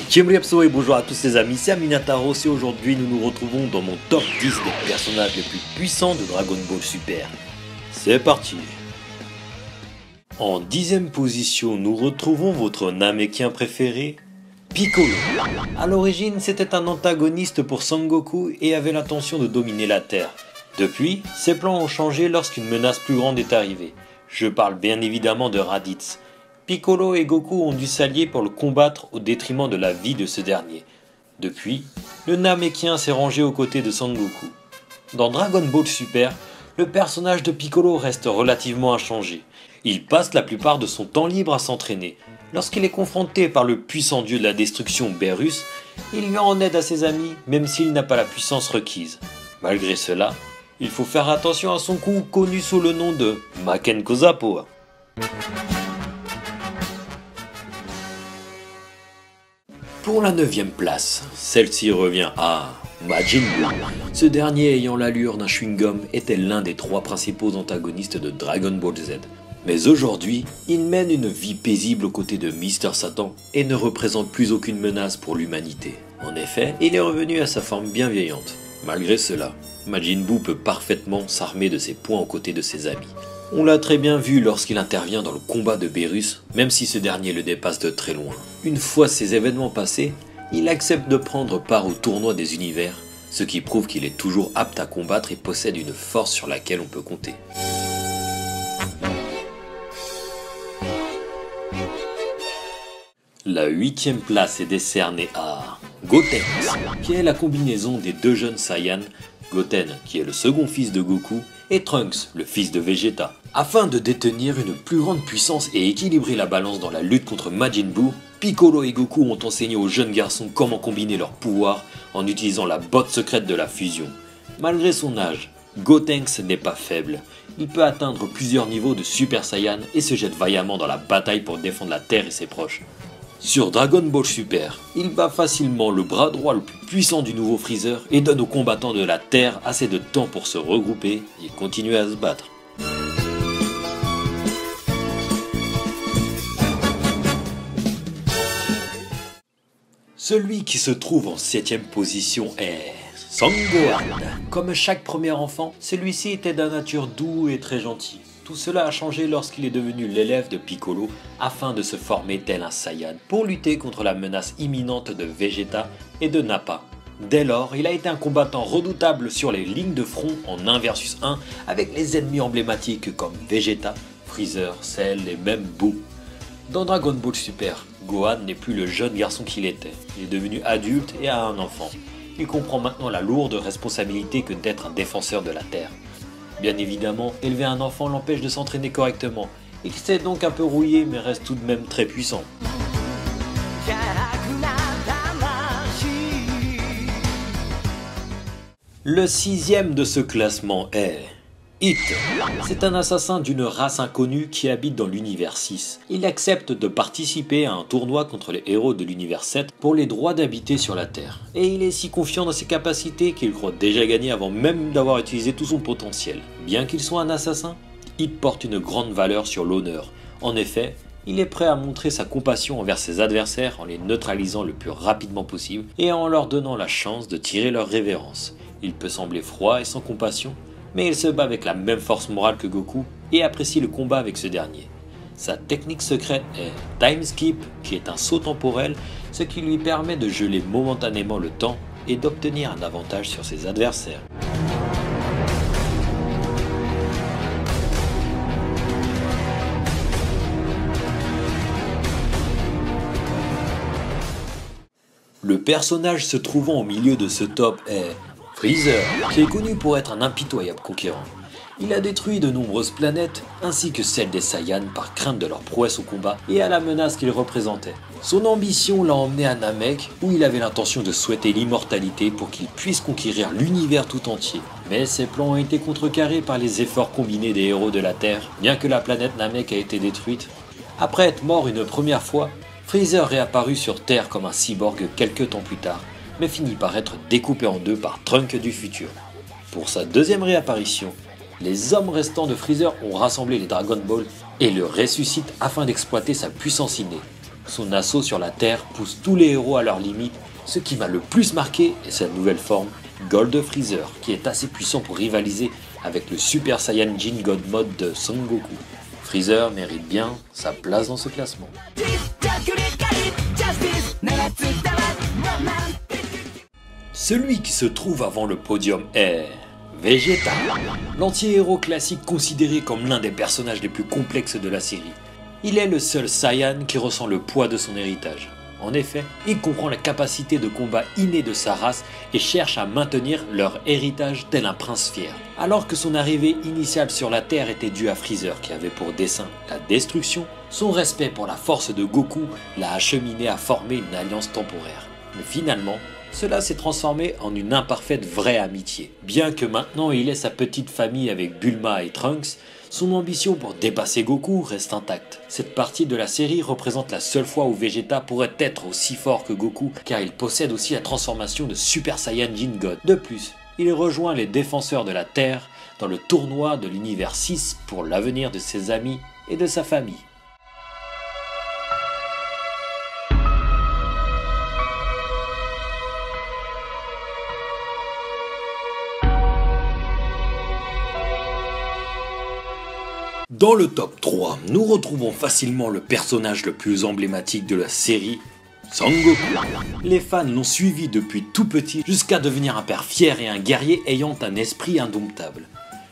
Kimriapso et bonjour à tous les amis, c'est Aminataros et aujourd'hui nous nous retrouvons dans mon top 10 des personnages les plus puissants de Dragon Ball Super. C'est parti. En 10ème position, nous retrouvons votre Namékien préféré, Piccolo. A l'origine, c'était un antagoniste pour Sangoku et avait l'intention de dominer la Terre. Depuis, ses plans ont changé lorsqu'une menace plus grande est arrivée. Je parle bien évidemment de Raditz. Piccolo et Goku ont dû s'allier pour le combattre au détriment de la vie de ce dernier. Depuis, le Namékien s'est rangé aux côtés de Sangoku. Dans Dragon Ball Super, le personnage de Piccolo reste relativement inchangé. Il passe la plupart de son temps libre à s'entraîner. Lorsqu'il est confronté par le puissant dieu de la destruction Beerus, il vient en aide à ses amis même s'il n'a pas la puissance requise. Malgré cela, il faut faire attention à son coup connu sous le nom de Maken Kozapoa. Pour la 9ème place, celle-ci revient à Majin Buu. Ce dernier ayant l'allure d'un chewing-gum était l'un des 3 principaux antagonistes de Dragon Ball Z. Mais aujourd'hui, il mène une vie paisible aux côtés de Mr Satan et ne représente plus aucune menace pour l'humanité. En effet, il est revenu à sa forme bienveillante. Malgré cela, Majin Buu peut parfaitement s'armer de ses poings aux côtés de ses amis. On l'a très bien vu lorsqu'il intervient dans le combat de Beerus, même si ce dernier le dépasse de très loin. Une fois ces événements passés, il accepte de prendre part au tournoi des univers, ce qui prouve qu'il est toujours apte à combattre et possède une force sur laquelle on peut compter. La 8ème place est décernée à Gotenks, qui est la combinaison des deux jeunes Saiyans, Goten, qui est le second fils de Goku, et Trunks, le fils de Vegeta. Afin de détenir une plus grande puissance et équilibrer la balance dans la lutte contre Majin Buu, Piccolo et Goku ont enseigné aux jeunes garçons comment combiner leurs pouvoirs en utilisant la botte secrète de la fusion. Malgré son âge, Gotenks n'est pas faible. Il peut atteindre plusieurs niveaux de Super Saiyan et se jette vaillamment dans la bataille pour défendre la Terre et ses proches. Sur Dragon Ball Super, il bat facilement le bras droit le plus puissant du nouveau Freezer et donne aux combattants de la Terre assez de temps pour se regrouper et continuer à se battre. Celui qui se trouve en 7ème position est Sangohan. Comme chaque premier enfant, celui-ci était d'un nature doux et très gentil. Tout cela a changé lorsqu'il est devenu l'élève de Piccolo afin de se former tel un Saiyan pour lutter contre la menace imminente de Vegeta et de Nappa. Dès lors, il a été un combattant redoutable sur les lignes de front en 1 vs 1 avec les ennemis emblématiques comme Vegeta, Freezer, Cell et même Boo. Dans Dragon Ball Super, Gohan n'est plus le jeune garçon qu'il était. Il est devenu adulte et a un enfant. Il comprend maintenant la lourde responsabilité que d'être un défenseur de la Terre. Bien évidemment, élever un enfant l'empêche de s'entraîner correctement. Il s'est donc un peu rouillé mais reste tout de même très puissant. Le 6ème de ce classement est Hit. C'est un assassin d'une race inconnue qui habite dans l'univers 6. Il accepte de participer à un tournoi contre les héros de l'univers 7 pour les droits d'habiter sur la Terre. Et il est si confiant dans ses capacités qu'il croit déjà gagner avant même d'avoir utilisé tout son potentiel. Bien qu'il soit un assassin, Hit porte une grande valeur sur l'honneur. En effet, il est prêt à montrer sa compassion envers ses adversaires en les neutralisant le plus rapidement possible et en leur donnant la chance de tirer leur révérence. Il peut sembler froid et sans compassion, mais il se bat avec la même force morale que Goku et apprécie le combat avec ce dernier. Sa technique secrète est Time Skip, qui est un saut temporel, ce qui lui permet de geler momentanément le temps et d'obtenir un avantage sur ses adversaires. Le personnage se trouvant au milieu de ce top est Freezer, qui est connu pour être un impitoyable conquérant. Il a détruit de nombreuses planètes, ainsi que celles des Saiyans par crainte de leur prouesse au combat et à la menace qu'il représentait. Son ambition l'a emmené à Namek, où il avait l'intention de souhaiter l'immortalité pour qu'il puisse conquérir l'univers tout entier. Mais ses plans ont été contrecarrés par les efforts combinés des héros de la Terre, bien que la planète Namek ait été détruite. Après être mort une première fois, Freezer réapparut sur Terre comme un cyborg quelques temps plus tard, mais finit par être découpé en deux par Trunks du futur. Pour sa deuxième réapparition, les hommes restants de Freezer ont rassemblé les Dragon Ball et le ressuscitent afin d'exploiter sa puissance innée. Son assaut sur la Terre pousse tous les héros à leur limite. Ce qui m'a le plus marqué est sa nouvelle forme, Gold Freezer, qui est assez puissant pour rivaliser avec le Super Saiyajin God Mode de Son Goku. Freezer mérite bien sa place dans ce classement. Celui qui se trouve avant le podium est Vegeta, l'anti-héros classique considéré comme l'un des personnages les plus complexes de la série. Il est le seul Saiyan qui ressent le poids de son héritage. En effet, il comprend la capacité de combat innée de sa race et cherche à maintenir leur héritage tel un prince fier. Alors que son arrivée initiale sur la Terre était due à Freezer qui avait pour dessein la destruction, son respect pour la force de Goku l'a acheminé à former une alliance temporaire. Mais finalement, cela s'est transformé en une imparfaite vraie amitié. Bien que maintenant il ait sa petite famille avec Bulma et Trunks, son ambition pour dépasser Goku reste intacte. Cette partie de la série représente la seule fois où Vegeta pourrait être aussi fort que Goku, car il possède aussi la transformation de Super Saiyajin God. De plus, il rejoint les défenseurs de la Terre dans le tournoi de l'univers 6 pour l'avenir de ses amis et de sa famille. Dans le top 3, nous retrouvons facilement le personnage le plus emblématique de la série, Son Goku. Les fans l'ont suivi depuis tout petit jusqu'à devenir un père fier et un guerrier ayant un esprit indomptable.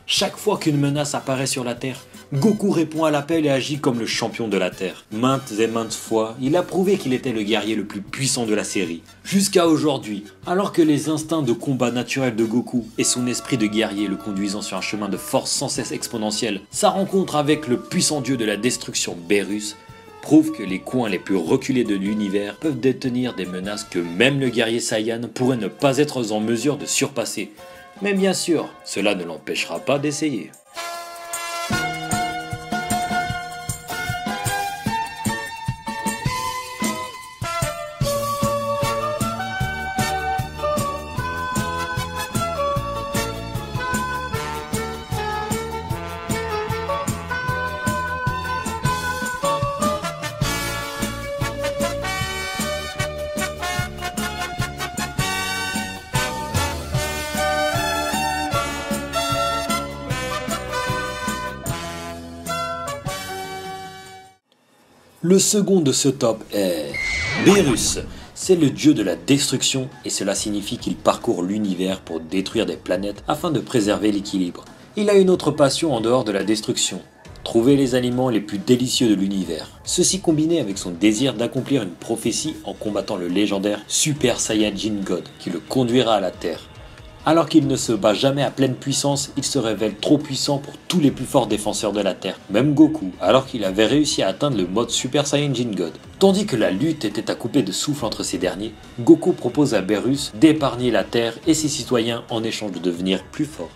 Chaque fois qu'une menace apparaît sur la Terre, Goku répond à l'appel et agit comme le champion de la Terre. Maintes et maintes fois, il a prouvé qu'il était le guerrier le plus puissant de la série. Jusqu'à aujourd'hui, alors que les instincts de combat naturels de Goku et son esprit de guerrier le conduisant sur un chemin de force sans cesse exponentielle, sa rencontre avec le puissant dieu de la destruction Beerus prouve que les coins les plus reculés de l'univers peuvent détenir des menaces que même le guerrier Saiyan pourrait ne pas être en mesure de surpasser. Mais bien sûr, cela ne l'empêchera pas d'essayer. Le second de ce top est Beerus. C'est le dieu de la destruction et cela signifie qu'il parcourt l'univers pour détruire des planètes afin de préserver l'équilibre. Il a une autre passion en dehors de la destruction, trouver les aliments les plus délicieux de l'univers. Ceci combiné avec son désir d'accomplir une prophétie en combattant le légendaire Super Saiyajin God qui le conduira à la Terre. Alors qu'il ne se bat jamais à pleine puissance, il se révèle trop puissant pour tous les plus forts défenseurs de la Terre, même Goku, alors qu'il avait réussi à atteindre le mode Super Saiyajin God. Tandis que la lutte était à couper de souffle entre ces derniers, Goku propose à Beerus d'épargner la Terre et ses citoyens en échange de devenir plus fort.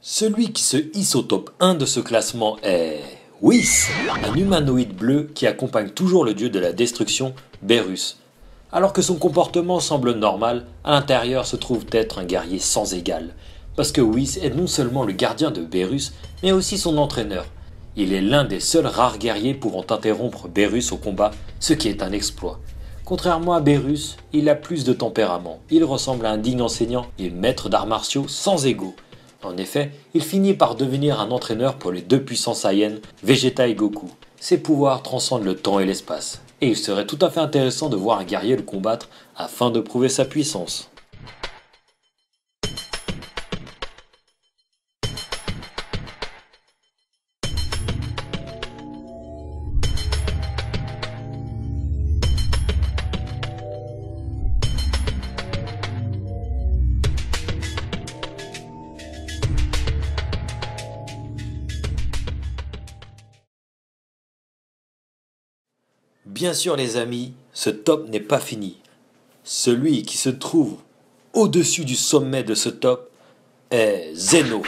Celui qui se hisse au top 1 de ce classement est Whis, un humanoïde bleu qui accompagne toujours le dieu de la destruction, Beerus. Alors que son comportement semble normal, à l'intérieur se trouve être un guerrier sans égal. Parce que Whis est non seulement le gardien de Beerus, mais aussi son entraîneur. Il est l'un des seuls rares guerriers pouvant interrompre Beerus au combat, ce qui est un exploit. Contrairement à Beerus, il a plus de tempérament. Il ressemble à un digne enseignant et maître d'arts martiaux sans ego. En effet, il finit par devenir un entraîneur pour les deux puissants Saiyans, Vegeta et Goku. Ses pouvoirs transcendent le temps et l'espace, et il serait tout à fait intéressant de voir un guerrier le combattre afin de prouver sa puissance. Bien sûr les amis, ce top n'est pas fini. Celui qui se trouve au-dessus du sommet de ce top est Zeno,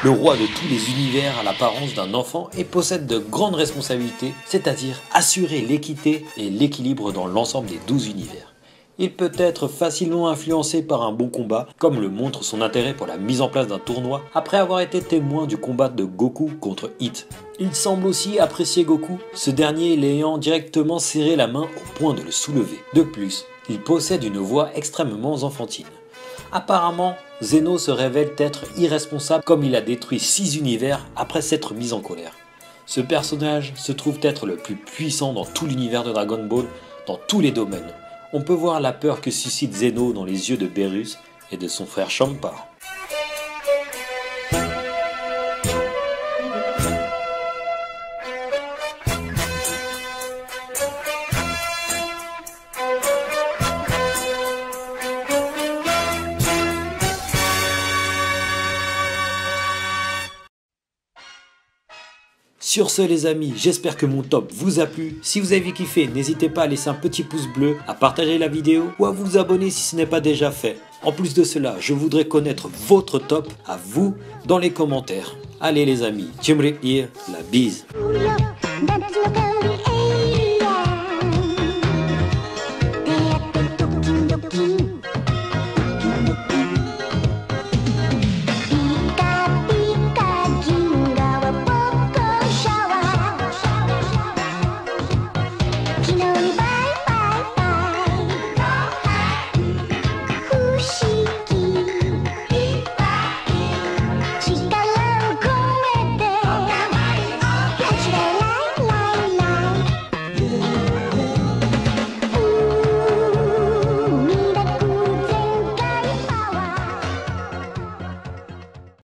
Le roi de tous les univers a l'apparence d'un enfant et possède de grandes responsabilités, c'est-à-dire assurer l'équité et l'équilibre dans l'ensemble des 12 univers. Il peut être facilement influencé par un bon combat, comme le montre son intérêt pour la mise en place d'un tournoi après avoir été témoin du combat de Goku contre Hit. Il semble aussi apprécier Goku, ce dernier l'ayant directement serré la main au point de le soulever. De plus, il possède une voix extrêmement enfantine. Apparemment, Zeno se révèle être irresponsable comme il a détruit 6 univers après s'être mis en colère. Ce personnage se trouve être le plus puissant dans tout l'univers de Dragon Ball, dans tous les domaines. On peut voir la peur que suscite Zeno dans les yeux de Beerus et de son frère Champa. Sur ce les amis, j'espère que mon top vous a plu. Si vous avez kiffé, n'hésitez pas à laisser un petit pouce bleu, à partager la vidéo ou à vous abonner si ce n'est pas déjà fait. En plus de cela, je voudrais connaître votre top à vous dans les commentaires. Allez les amis, la bise.